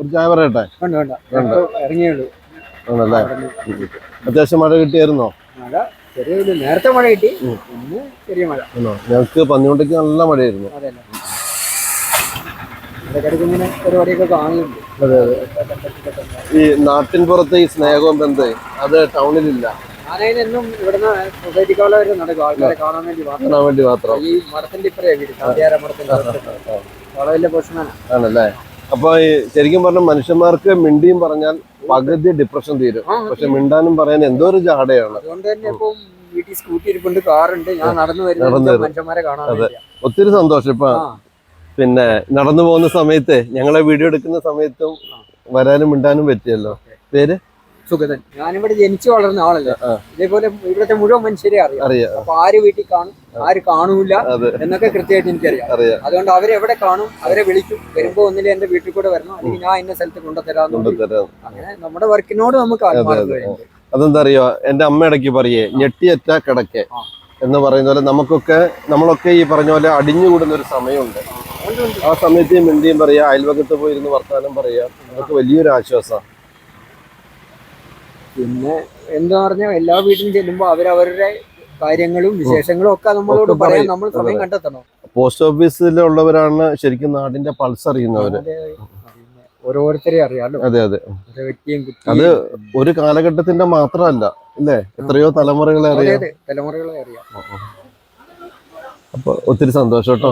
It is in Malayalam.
ഒരു ചായ പറയട്ടെ? ഇറങ്ങിയുള്ളൂ. ആണല്ലേ? അത്യാവശ്യം മഴ കിട്ടിയായിരുന്നോ? മഴ ചെറിയ നേരത്തെ മഴ കിട്ടി, ഇന്ന് ചെറിയ മഴ. ഞങ്ങൾക്ക് പന്നിയുണ്ടെങ്കിൽ നല്ല മഴയായിരുന്നു. ഇടയ്ക്കിടയ്ക്ക് പരിപാടിയൊക്കെ കാണുന്നുണ്ട്. അതെ അതെ. ഈ നാട്ടിൻ പുറത്ത് ഈ സ്നേഹവും ബന്ധം അത് ടൗണിലില്ല. ഞാനതിനെന്നും ഇവിടുന്ന് സൊസൈറ്റിക്കാളെ വരെ നടക്കും, ആൾക്കാരെ കാണാൻ വേണ്ടി മാത്രം. ഈ മഠത്തിന്റെ ഇപ്പറേ വീട്, കാന്തിയാര മഠത്തിന്റെ വളരെ വലിയ പോഷണമാണ്. ആണല്ലേ? അപ്പൊ ഈ ശരിക്കും പറഞ്ഞ മനുഷ്യന്മാർക്ക് മിണ്ടിയും പറഞ്ഞാൽ പകുതി ഡിപ്രഷൻ തീരും. പക്ഷെ മിണ്ടാനും പറയാൻ എന്തോ ഒരു ജാടയാണ്. അതുകൊണ്ട് തന്നെ ഇപ്പം വീട്ടിൽ സ്കൂട്ടി ഇരിപ്പുണ്ട്, കാറുണ്ട്, ഞാൻ നടന്നു വരുന്ന മനുഷ്യന്മാരെ കാണാൻ. അതെ, ഒത്തിരി സന്തോഷം. ഇപ്പൊ പിന്നെ നടന്നു പോകുന്ന സമയത്ത് ഞങ്ങളെ വീഡിയോ എടുക്കുന്ന സമയത്തും വരാനും മിണ്ടാനും പറ്റിയല്ലോ. പേര് സുഗതൻ. ഞാനിവിടെ ജനിച്ചു വളർന്ന ആളല്ല. ഇതേപോലെ ഇവിടുത്തെ മുഴുവൻ മനുഷ്യരെ അറിയാം. അപ്പൊ ആര് വീട്ടിൽ കാണും, ആര് കാണൂല എന്നൊക്കെ കൃത്യമായിട്ട് എനിക്കറിയാം. അതുകൊണ്ട് അവരെവിടെ കാണും, അവരെ വിളിക്കും. വരുമ്പോ ഒന്നിലെ എന്റെ വീട്ടിൽ കൂടെ വരണം, അല്ലെങ്കിൽ ഞാൻ ഇന്ന സ്ഥലത്ത് കൊണ്ടുതരാം. അങ്ങനെ നമ്മുടെ വർക്കിനോട് നമുക്ക് അതെന്താ അറിയോ, എന്റെ അമ്മ ഇടയ്ക്ക് പറയേ ഞെട്ടിയറ്റ കിടക്കെ എന്ന് പറയുന്ന പോലെ നമ്മളൊക്കെ ഈ പറഞ്ഞ പോലെ അടിഞ്ഞുകൂടുന്ന ഒരു സമയമുണ്ട്. ആ സമയത്ത് മിണ്ടിയും പറയാ, അയൽവക്കത്ത് പോയിരുന്ന് വർത്താനം പറയാ, അതൊക്കെ വലിയൊരു ആശ്വാസമാണ്. പിന്നെ എന്താ പറഞ്ഞാൽ എല്ലാ വീട്ടിലും ചെല്ലുമ്പോൾ അവരവരുടെ കാര്യങ്ങളും വിശേഷങ്ങളും ഒക്കെ നമ്മളോട് പറയാൻ നമ്മൾ സമയം കണ്ടെത്തണം. പോസ്റ്റ് ഓഫീസിലുള്ളവരാണ് ശരിക്കും നാടിന്റെ പൾസ് അറിയുന്നവര്. ഓരോരുത്തരെ അറിയാലോ. അതെ അതെ. അത് ഒരു കാലഘട്ടത്തിന്റെ മാത്രമല്ല, അല്ലേ? എത്രയോ തലമുറകളെ അറിയാം. തലമുറകളെ അറിയാം. അപ്പൊ ഒത്തിരി സന്തോഷം കേട്ടോ.